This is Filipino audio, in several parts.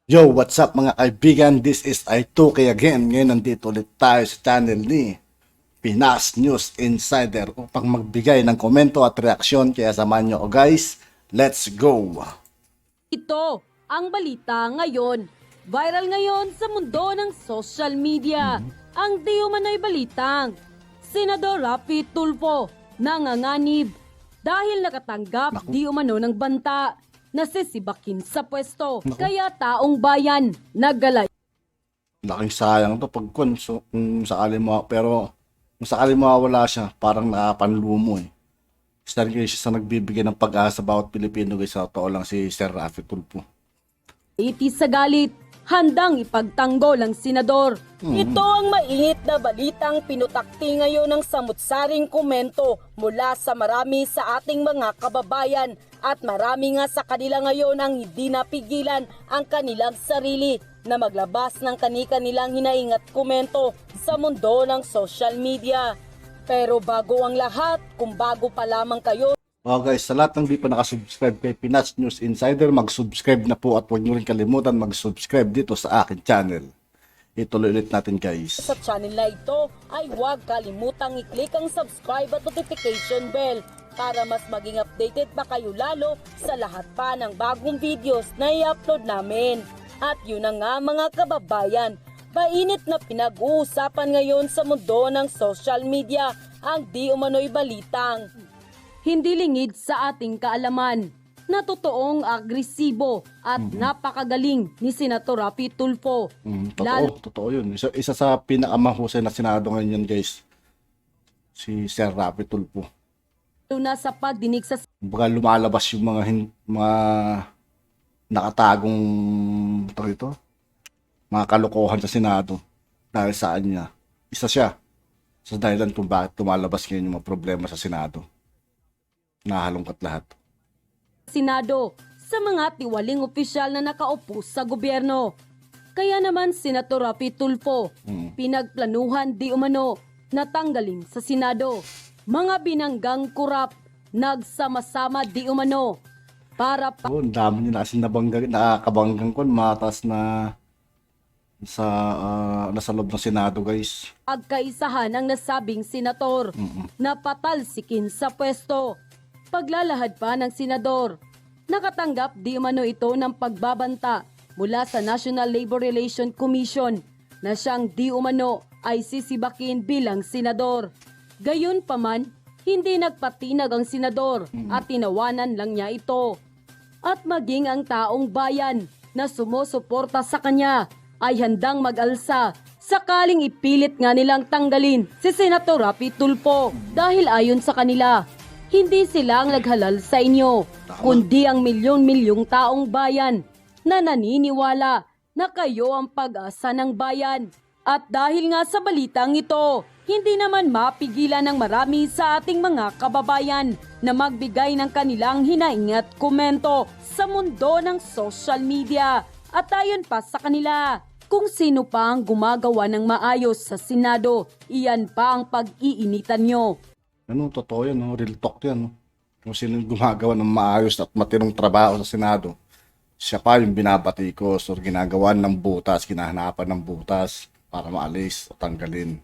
Yo, what's up mga kaibigan? This is I2K again. Ngayon nandito ulit tayo sa channel ni Pinas News Insider upang magbigay ng komento at reaksyon. Kaya samahan nyo ako guys. Let's go! Ito ang balita ngayon. Viral ngayon sa mundo ng social media. Ang di umano'y balitang Senador Raffy Tulfo nanganganib dahil nakatanggap di umano ng banta na sisibakin sa pwesto. Kaya taong bayan naggalay. Laking sayang to pag kung sakali mo, pero kung sakali mawawala siya, parang nakapanlumo eh. Isa rin siya sa nagbibigay ng pag-asa bawat Pilipino guys. Sa totoo lang si Sir Raffy Tulfo. Iti sa galit, handang ipagtanggol ang senador. Ito ang mainit na balitang pinutakti ngayon ng samut-saring komento mula sa marami sa ating mga kababayan at marami nga sa kanila ngayon ang hindi napigilan ang kanilang sarili na maglabas ng kani-kanilang hinaing at komento sa mundo ng social media. Pero bago ang lahat, kung bago pa lamang kayo, Guys, sa lahat ng di pa nakasubscribe kay Pinas News Insider, mag-subscribe na po at huwag nyo rin kalimutan mag-subscribe dito sa akin channel. Ituloy ulit natin guys. sa channel na ito ay huwag kalimutang i-click ang subscribe at notification bell para mas maging updated pa kayo lalo sa lahat pa ng bagong videos na i-upload namin. At yun na nga mga kababayan, mainit na pinag-uusapan ngayon sa mundo ng social media ang di umano'y balitang Hindi lingid sa ating kaalaman na totoong agresibo at napakagaling ni Senator Raffy Tulfo. Totoo yun. Isa sa pinakamahusay na senado ngayon yan guys. Si Sir Raffy Tulfo. Lalo na sa pagdinig sa Kumbaga lumalabas yung mga nakatagong ito, mga kalokohan sa Senado dahil saan niya. Isa siya sa dahilan kung bakit lumalabas ngayon yung mga problema sa Senado. Nahalongkat lahat. Senado sa mga tiwaling opisyal na nakaupo sa gobyerno. Kaya naman Senator Raffy Tulfo, pinagplanuhan di umano na tanggalin sa Senado. Mga binanggang kurap, nagsama-sama di umano para Ang dami nila kasi nakakabanggang ko, matas na nasa loob ng Senado guys. pagkaisahan ang nasabing senator na patalsikin sa pwesto. Paglalahad pa ng senador, nakatanggap di umano ito ng pagbabanta mula sa National Labor Relations Commission na siyang di umano ay sisibakin bilang senador. Gayunpaman, hindi nagpatinag ang senador at tinawanan lang niya ito. At maging ang taong bayan na sumusuporta sa kanya ay handang mag-alsa sakaling ipilit nga nilang tanggalin si Senator Raffy Tulfo dahil ayon sa kanila, hindi sila ang naghalal sa inyo, kundi ang milyon-milyong taong bayan na naniniwala na kayo ang pag-asa ng bayan. At dahil nga sa balitang ito, hindi naman mapigilan ng marami sa ating mga kababayan na magbigay ng kanilang hinaing at komento sa mundo ng social media. At ayon pa sa kanila, kung sino pa ang gumagawa ng maayos sa Senado, iyan pa ang pag-iinitan nyo. Totoo yan, real talk yan. Kung sino yung gumagawa ng maayos at matinong trabaho sa Senado, siya pa yung binabatikos o ginagawan ng butas, kinahanapan ng butas para maalis o tanggalin.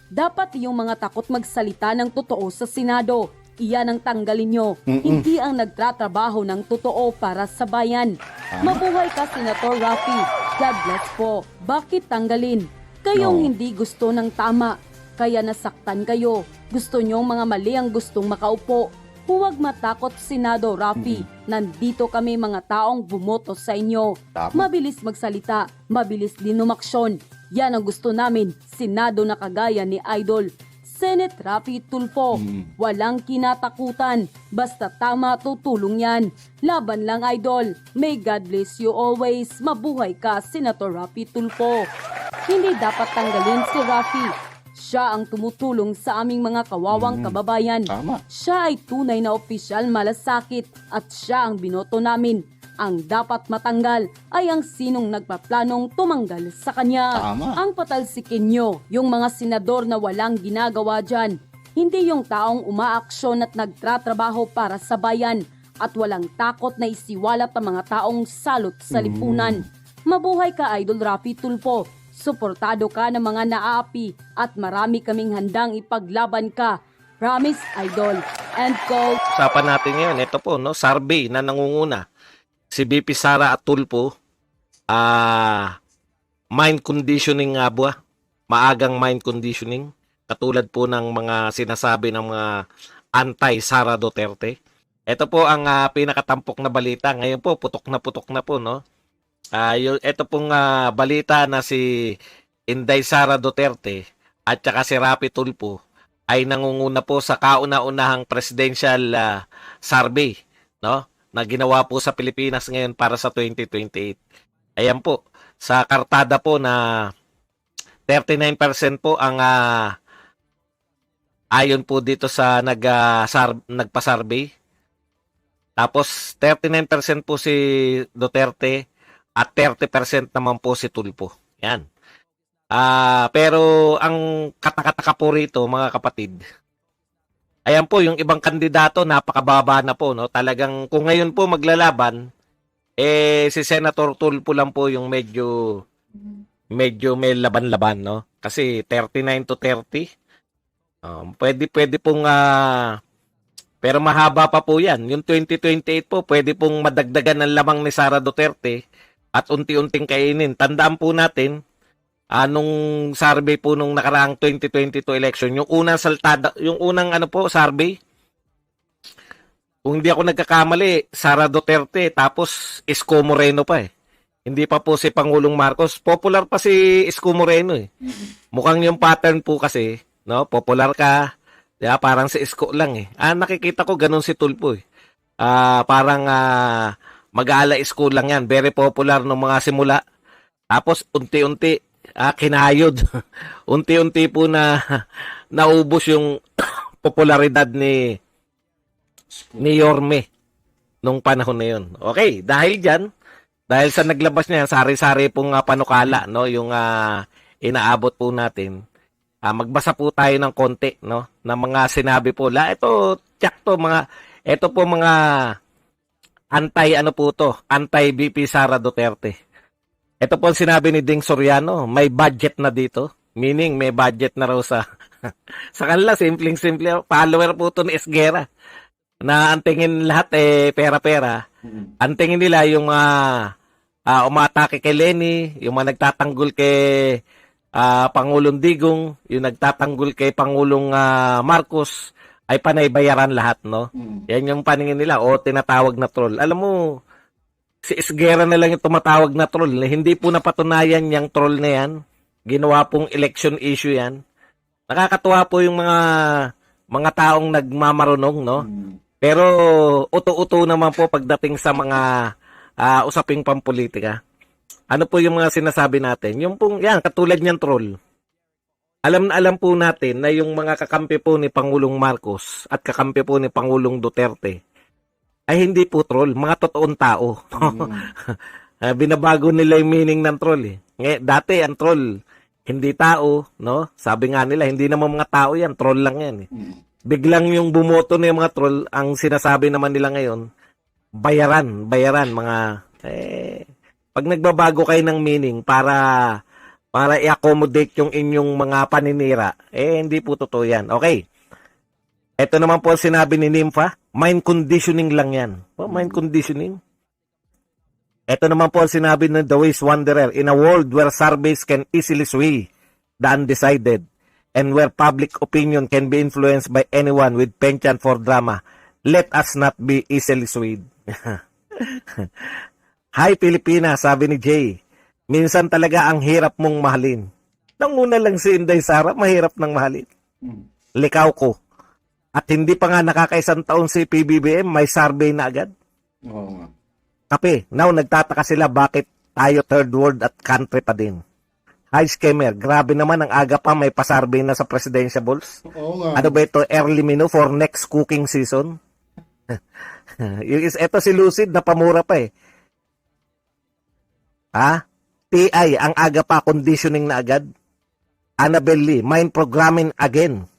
Dapat yung mga takot magsalita ng totoo sa Senado, iyan ang tanggalin nyo. Hindi ang nagtatrabaho ng totoo para sa bayan. Mabuhay ka, Senator Raffy. God bless po. Bakit tanggalin? Kayong hindi gusto ng tama, kaya nasaktan kayo. Gusto nyong mga mali ang gustong makaupo. Huwag matakot, Senado Raffy. Nandito kami mga taong bumoto sa inyo. Tama. Mabilis magsalita, mabilis din umaksyon. Yan ang gusto namin, Senado na kagaya ni Idol Senate Raffy Tulfo. Walang kinatakutan, basta tama tutulong yan. Laban lang, Idol. May God bless you always. Mabuhay ka, Senator Raffy Tulfo. Hindi dapat tanggalin si Raffy. Siya ang tumutulong sa aming mga kawawang kababayan. Tama. Siya ay tunay na opisyal malasakit at siya ang binoto namin. Ang dapat matanggal ay ang sinong nagpaplanong tumanggal sa kanya. Tama. Ang patalsikin nyo, yung mga senador na walang ginagawa dyan. Hindi yung taong umaaksyon at nagtratrabaho para sa bayan at walang takot na isiwalat ang mga taong salot sa lipunan. Mabuhay ka, Idol Rafi Tulfo. Suportado ka ng mga naapi at marami kaming handang ipaglaban ka. Promise, Idol. And quote. Usapan natin ngayon, ito po, no, survey na nangunguna. Si BP Sara at Tulfo, mind conditioning nga ba? Maagang mind conditioning. Katulad po ng mga sinasabi ng mga anti-Sara Duterte. Ito po ang pinakatampok na balita. Ngayon po, putok na po, no? Ito pong balita na si Inday Sara Duterte at saka si Rapi Tulfo ay nangunguna po sa kauna-unahang presidential survey, no? Na ginawa po sa Pilipinas ngayon para sa 2028. Ayan po, sa kartada po na 39% po ang ayon po dito sa nagpa-survey. Tapos 39% po si Duterte at 30% naman po si Tulfo. Yan. Pero ang katakataka po rito, mga kapatid, ayan po, yung ibang kandidato, napakababa na po, no? Talagang, kung ngayon po maglalaban, si Senator Tulfo lang po yung medyo may laban-laban, no? Kasi 39 to 30. Pwede pong, pero mahaba pa po yan. Yung 2028 po, pwede pong madagdagan ng lamang ni Sara Duterte at unti-unting kainin. Tandaan po natin, nung survey po nung nakaraang 2022 election, yung unang saltada, yung unang survey, kung hindi ako nagkakamali, Sara Duterte, tapos Isko Moreno pa eh. Hindi pa po si Pangulong Marcos. Popular pa si Isko Moreno eh. Mukhang yung pattern po kasi, no? Popular ka, diba? Parang si Isko lang eh. Nakikita ko ganun si Tulfo eh. Parang mag-aala Isko lang yan. Very popular nung mga simula. Tapos unti-unti kinayod. Unti-unti po na naubos yung popularidad ni Yorme nung panahon na yun. Okay, dahil sa naglabas niya, sari-sari pong panukala, no, yung inaabot po natin. Magbasa po tayo ng konti, no, ng mga sinabi po. Ito po mga anti-BP Sara Duterte. Ito po ang sinabi ni Ding Soriano, may budget na dito. Meaning, may budget na raw sa kanila, simpleng-simple. Follower po ito ni Esguera. Na ang tingin lahat pera-pera. Ang tingin nila yung umatake kay Lenny, yung mga nagtatanggol kay Pangulong Digong, yung nagtatanggol kay Pangulong Marcos, ay panay bayaran lahat, no? Yan yung paningin nila, tinatawag na troll. Alam mo, si Esguera na lang yung tumatawag na troll. Hindi po napatunayan yung troll na yan. Ginawa pong election issue yan. Nakakatuwa po yung mga taong nagmamarunong, no? Pero uto-uto naman po pagdating sa mga usaping pampolitika. Ano po yung mga sinasabi natin? Yung pong, yan, katulad niyang troll. Alam na alam po natin na yung mga kakampi po ni Pangulong Marcos at kakampi po ni Pangulong Duterte ay hindi po troll, mga totoong tao. Binabago nila yung meaning ng troll eh. Dati ang troll, hindi tao, no? Sabi nga nila, hindi naman mga tao yan, troll lang yan eh. Biglang yung bumoto na yung mga troll, ang sinasabi naman nila ngayon, bayaran mga pag nagbabago kayo ng meaning para i-accommodate yung inyong mga paninira, hindi po totoo yan. Okay. Ito naman po sinabi ni Nympha, mind conditioning lang yan. Mind conditioning. Ito naman po sinabi ni The Waste Wanderer, in a world where surveys can easily sway the undecided and where public opinion can be influenced by anyone with penchant for drama, let us not be easily swayed. Hi Pilipinas, sabi ni Jay, minsan talaga ang hirap mong mahalin. Nanguna lang si Inday Sara, mahirap nang mahalin. Likaw ko. At hindi pa nga nakakaisang taon si PBBM, may survey na agad. Oo nga. Kape, now nagtataka sila bakit tayo third world at country pa din. Hi Scammer, grabe naman ang aga pa may pa-survey na sa presidentiables. Oo nga. Ano ba ito, early menu for next cooking season? Ito si Lucid na pamura pa eh. TI, ang aga pa, conditioning na agad. Annabelle Lee, mind programming again.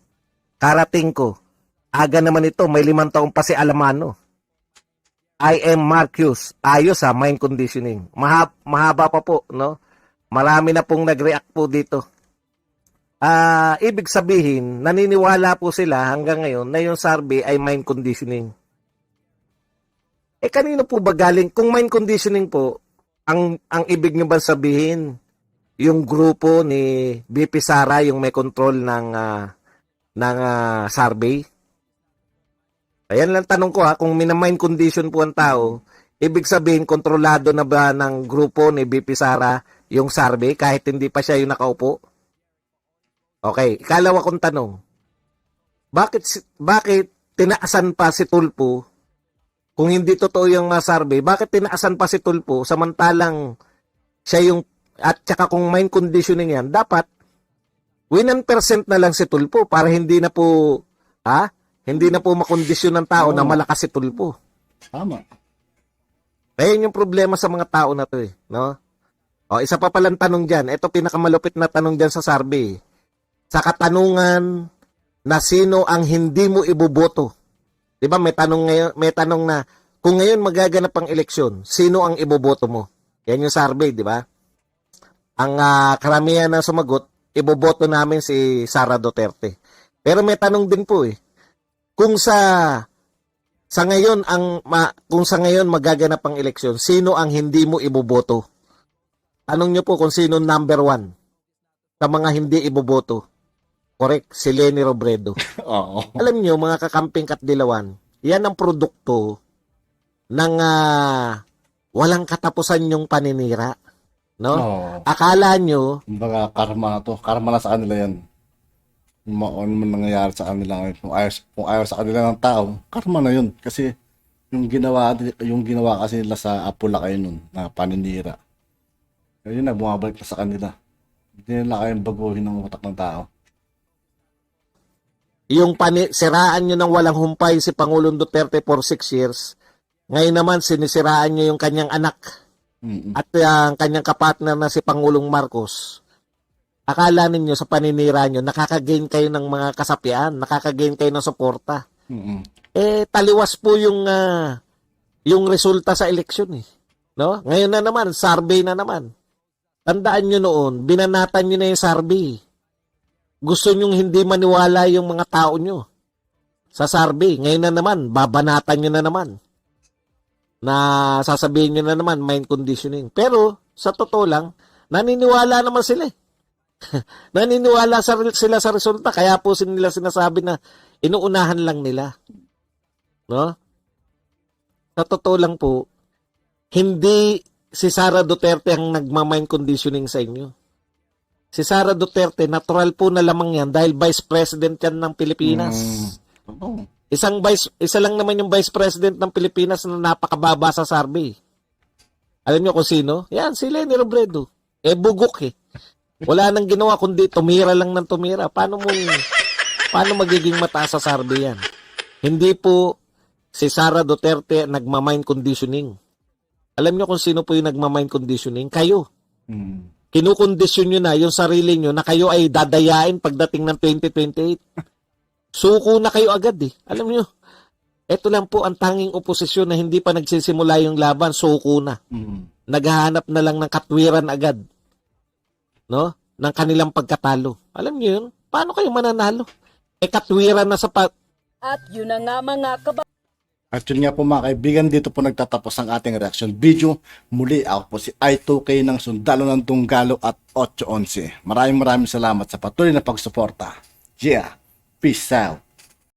Karating ko, aga naman ito, may 5 taong pa si Alamano. I am Marcus. Ayos ha, mind conditioning. Mahaba pa po, no? Marami na pong nag-react po dito. Ibig sabihin, naniniwala po sila hanggang ngayon na yung survey ay mind conditioning. Kanino po ba galing? Kung mind conditioning po, ang ibig nyo ba sabihin, yung grupo ni BP Sara yung may control ng survey? Ayan lang tanong ko kung mina-mind condition po ang tao, ibig sabihin kontrolado na ba ng grupo ni BP Sara yung survey kahit hindi pa siya yung nakaupo? Okay, ikalawa kong tanong. Bakit tinaasan pa si Tulfo kung hindi totoo yung survey? Bakit tinaasan pa si Tulfo samantalang siya yung at saka kung mind conditioning yan, dapat 1% na lang si Tulfo para hindi na po makondisyon ng tao na malakas si Tulfo. Tama. Ayun yung problema sa mga tao na to no? O, isa pa palang tanong dyan. Ito pinakamalupit na tanong dyan sa survey. Sa katanungan na sino ang hindi mo iboboto. 'Di ba may tanong na kung ngayon magaganap ang eleksyon, sino ang iboboto mo? Yan yung survey, 'di ba? Ang karamihan na sumagot, iboboto namin si Sara Duterte. Pero may tanong din po kung sa ngayon magaganap ang eleksyon, sino ang hindi mo iboboto? Tanong niyo po kung sino number 1 sa mga hindi iboboto. Correct, si Leni Robredo. Oo. Alam niyo, mga kakamping katdilawan, yan ang produkto ng walang katapusan yung paninira. No? Oo. Akala nyo, Kumbaga, karma na to. Karma na sa kanila yan. Ano man nangyayari sa kanila ngayon. Kung ayaw sa kanila ng tao, karma na yun. Kasi yung ginawa kasi nila sa Apulacay nun, na paninira. Yun na, bumabalik na sa kanila. Hindi nila kayang baguhin ng utak ng tao. yung siraan nyo ng walang humpay si Pangulong Duterte for 6 years, ngayon naman sinisiraan nyo yung kanyang anak at ang kanyang kapatner na si Pangulong Marcos. Akala ninyo sa paninira nyo, nakakagain kayo ng mga kasapian, nakakagain kayo ng suporta. Taliwas po yung resulta sa eleksyon No? Ngayon na naman, survey na naman. Tandaan nyo noon, binanatan nyo na yung survey. Gusto nyong hindi maniwala yung mga tao nyo sa survey. Ngayon na naman, babanatan nyo na naman. Na sasabihin nyo na naman, mind conditioning. Pero, sa totoo lang, naniniwala naman sila naniniwala sila sa resulta. Kaya po nila sinasabi na inuunahan lang nila. No? Sa totoo lang po, hindi si Sara Duterte ang nagma-mind conditioning sa inyo. Si Sara Duterte, natural po na lamang yan dahil Vice President yan ng Pilipinas. Isa lang naman yung Vice President ng Pilipinas na napakababa sa survey. Alam niyo kung sino? Yan, si Leni Robredo. Bugok Wala nang ginawa kundi tumira lang ng tumira. Paano magiging mataas sa survey yan? Hindi po si Sara Duterte nagma-mind conditioning. Alam niyo kung sino po yung nagma-mind conditioning? Kayo. Kinukondisyon nyo na yung sarili nyo na kayo ay dadayain pagdating ng 2028. Suko na kayo agad Alam nyo, ito lang po ang tanging oposisyon na hindi pa nagsisimula yung laban, suko na. Naghahanap na lang ng katwiran agad. No? Ng kanilang pagkatalo. Alam nyo yun? Paano kayo mananalo? Katwiran na sa At yun na nga mga At yun nga po mga kaibigan, dito po nagtatapos ang ating reaction video. Muli ako po si I2K ng Sundalo ng Tunggalo at 811. Maraming salamat sa patuloy na pagsuporta. Yeah, peace out.